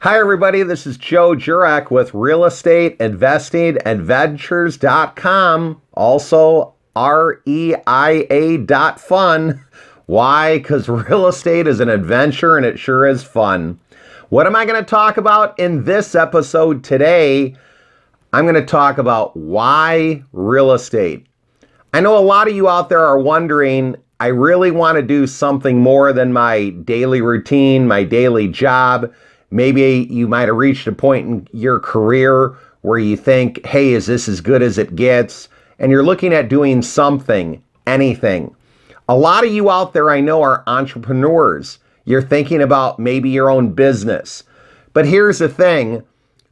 Hi, everybody. This is Joe Jurek with Real Estate Investing Adventures.com. Also, REIA.fun. Why? Because real estate is an adventure and it sure is fun. What am I going to talk about in this episode today? I'm going to talk about why real estate. I know a lot of you out there are wondering, I really want to do something more than my daily routine, my daily job. Maybe you might have reached a point in your career where you think, hey, is this as good as it gets? And you're looking at doing something, anything. A lot of you out there I know are entrepreneurs. You're thinking about maybe your own business. But here's the thing.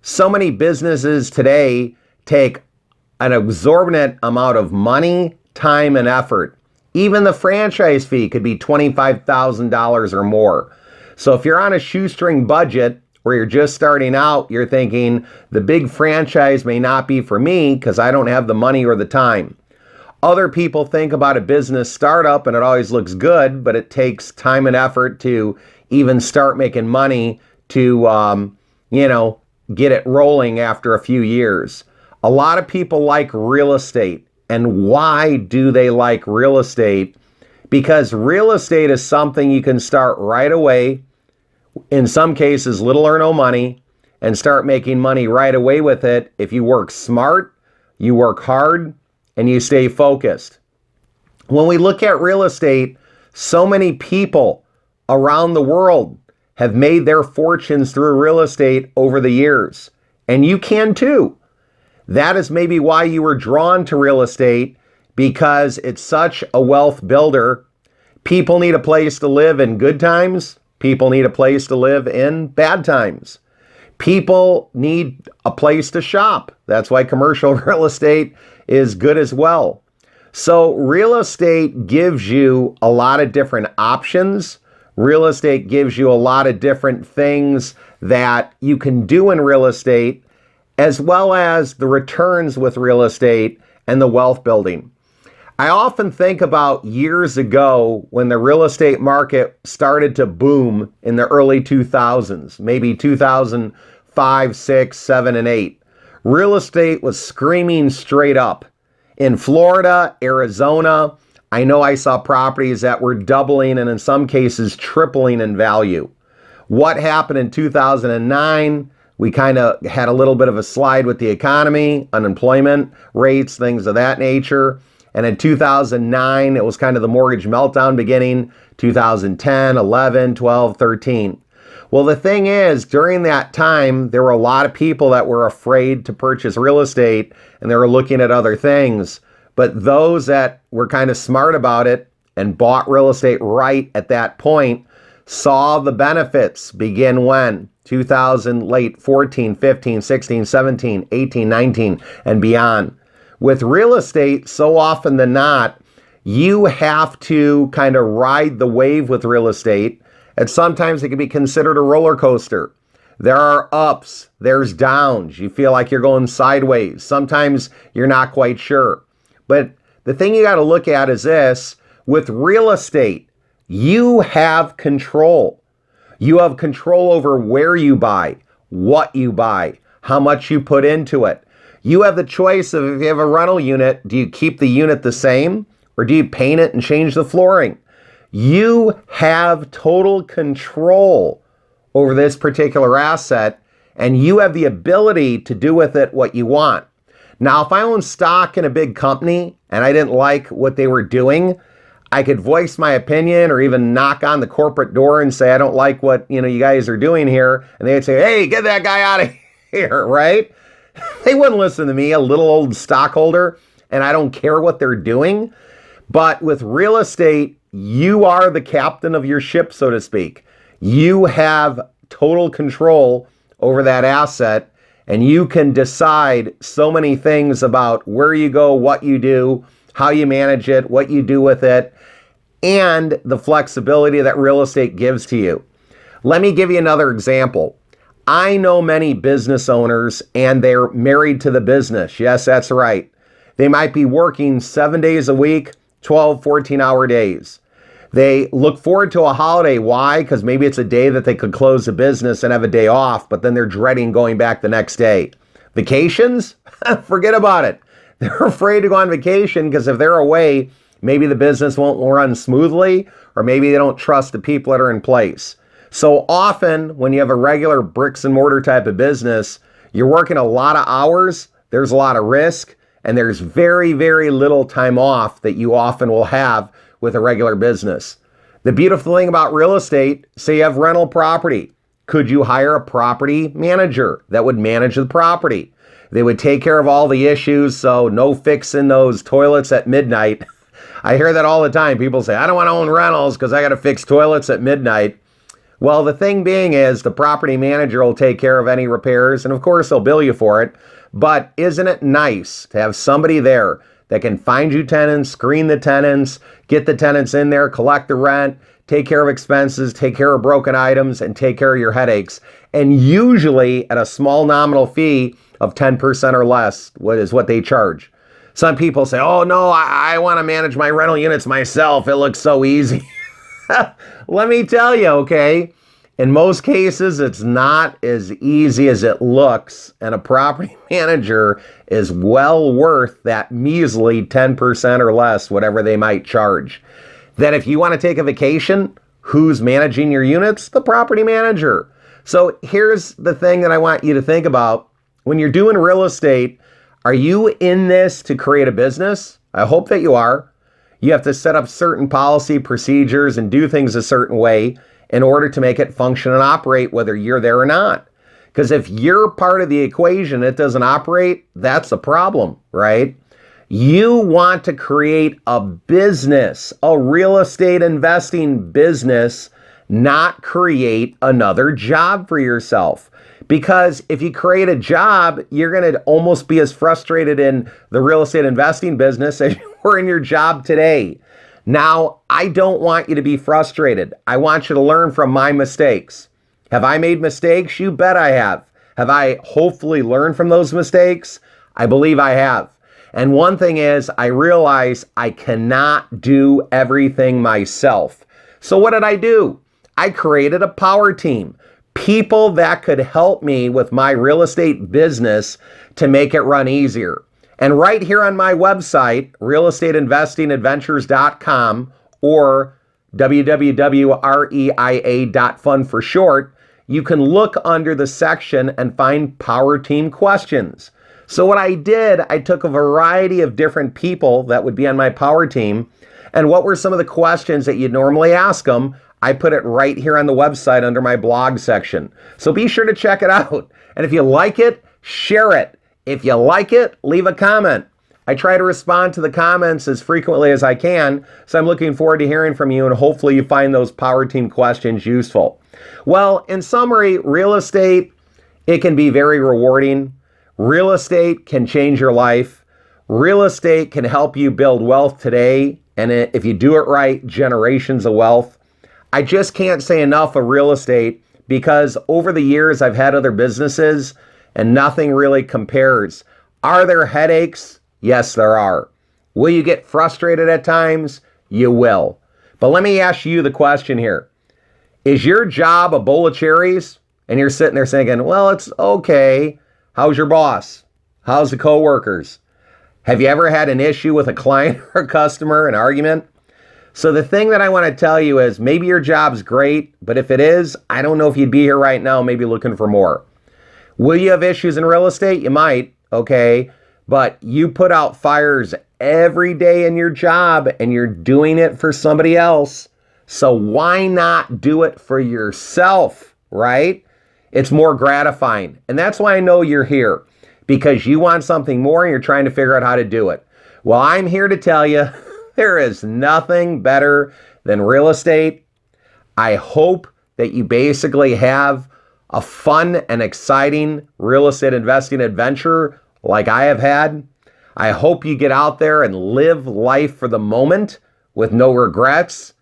So many businesses today take an exorbitant amount of money, time, and effort. Even the franchise fee could be $25,000 or more. So if you're on a shoestring budget or you're just starting out, you're thinking the big franchise may not be for me because I don't have the money or the time. Other people think about a business startup and it always looks good, but it takes time and effort to even start making money to, get it rolling after a few years. A lot of people like real estate. And why do they like real estate? Because real estate is something you can start right away, in some cases little or no money, and start making money right away with it if you work smart, you work hard, and you stay focused. When we look at real estate, so many people around the world have made their fortunes through real estate over the years, and you can too. That is maybe why you were drawn to real estate, because it's such a wealth builder. People need a place to live in good times. People need a place to live in bad times. People need a place to shop. That's why commercial real estate is good as well. So real estate gives you a lot of different options. Real estate gives you a lot of different things that you can do in real estate, as well as the returns with real estate and the wealth building. I often think about years ago when the real estate market started to boom in the early 2000s, maybe 2005, 6, 7, and 8. Real estate was screaming straight up. In Florida, Arizona, I know I saw properties that were doubling and in some cases tripling in value. What happened in 2009? We kind of had a little bit of a slide with the economy, unemployment rates, things of that nature. And in 2009, it was kind of the mortgage meltdown beginning, 2010, 11, 12, 13. Well, the thing is, during that time, there were a lot of people that were afraid to purchase real estate and they were looking at other things. But those that were kind of smart about it and bought real estate right at that point saw the benefits begin when? 2000, late 14, 15, 16, 17, 18, 19, and beyond. With real estate, so often than not, you have to kind of ride the wave with real estate, and sometimes it can be considered a roller coaster. There are ups, there's downs. You feel like you're going sideways. Sometimes you're not quite sure. But the thing you got to look at is this. With real estate, you have control. You have control over where you buy, what you buy, how much you put into it. You have the choice of, if you have a rental unit, do you keep the unit the same or do you paint it and change the flooring? You have total control over this particular asset, and you have the ability to do with it what you want. Now, if I own stock in a big company and I didn't like what they were doing, I could voice my opinion or even knock on the corporate door and say, I don't like what you guys are doing here. And they'd say, hey, get that guy out of here, right? They wouldn't listen to me, a little old stockholder, and I don't care what they're doing. But with real estate, you are the captain of your ship, so to speak. You have total control over that asset, and you can decide so many things about where you go, what you do, how you manage it, what you do with it, and the flexibility that real estate gives to you. Let me give you another example. I know many business owners and they're married to the business. Yes, that's right. They might be working 7 days a week, 12, 14-hour days. They look forward to a holiday. Why? Because maybe it's a day that they could close the business and have a day off, but then they're dreading going back the next day. Vacations? Forget about it. They're afraid to go on vacation because if they're away, maybe the business won't run smoothly, or maybe they don't trust the people that are in place. So often when you have a regular bricks and mortar type of business, you're working a lot of hours, there's a lot of risk, and there's very, very little time off that you often will have with a regular business. The beautiful thing about real estate, say you have rental property. Could you hire a property manager that would manage the property? They would take care of all the issues, so no fixing those toilets at midnight. I hear that all the time. People say, I don't want to own rentals because I got to fix toilets at midnight. Well, the thing being is the property manager will take care of any repairs, and of course they'll bill you for it. But isn't it nice to have somebody there that can find you tenants, screen the tenants, get the tenants in there, collect the rent, take care of expenses, take care of broken items, and take care of your headaches. And usually at a small nominal fee of 10% or less, what they charge. Some people say, oh no, I want to manage my rental units myself. It looks so easy. Let me tell you, okay, in most cases, it's not as easy as it looks, and a property manager is well worth that measly 10% or less, whatever they might charge. Then if you want to take a vacation, who's managing your units? The property manager. So here's the thing that I want you to think about. When you're doing real estate, are you in this to create a business? I hope that you are. You have to set up certain policy procedures and do things a certain way in order to make it function and operate, whether you're there or not. Because if you're part of the equation, it doesn't operate, that's a problem, right? You want to create a business, a real estate investing business, not create another job for yourself. Because if you create a job, you're going to almost be as frustrated in the real estate investing business as you were in your job today. Now, I don't want you to be frustrated. I want you to learn from my mistakes. Have I made mistakes? You bet I have. Have I hopefully learned from those mistakes? I believe I have. And one thing is, I realize I cannot do everything myself. So what did I do? I created a power team. People that could help me with my real estate business to make it run easier. And right here on my website, realestateinvestingadventures.com or www.reia.fun for short, you can look under the section and find Power Team questions. So what I did, I took a variety of different people that would be on my Power Team, and what were some of the questions that you'd normally ask them? I put it right here on the website under my blog section. So be sure to check it out. And if you like it, share it. If you like it, leave a comment. I try to respond to the comments as frequently as I can, so I'm looking forward to hearing from you, and hopefully you find those Power Team questions useful. Well, in summary, real estate, it can be very rewarding. Real estate can change your life. Real estate can help you build wealth today, and if you do it right, generations of wealth. I just can't say enough of real estate because over the years I've had other businesses and nothing really compares. Are there headaches? Yes, there are. Will you get frustrated at times? You will. But let me ask you the question here. Is your job a bowl of cherries? And you're sitting there thinking, well, it's okay. How's your boss? How's the coworkers? Have you ever had an issue with a client or a customer, an argument? So the thing that I want to tell you is maybe your job's great, but if it is, I don't know if you'd be here right now, maybe looking for more. Will you have issues in real estate? You might, okay, but you put out fires every day in your job and you're doing it for somebody else. So why not do it for yourself, right? It's more gratifying. And that's why I know you're here, because you want something more and you're trying to figure out how to do it. Well, I'm here to tell you, there is nothing better than real estate. I hope that you basically have a fun and exciting real estate investing adventure like I have had. I hope you get out there and live life for the moment with no regrets.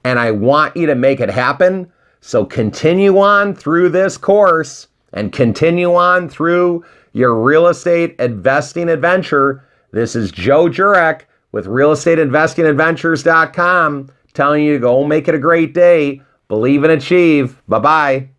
And I want you to make it happen. So continue on through this course and continue on through your real estate investing adventure. This is Joe Jurek with realestateinvestingadventures.com. telling you to go make it a great day. Believe and achieve. Bye-bye.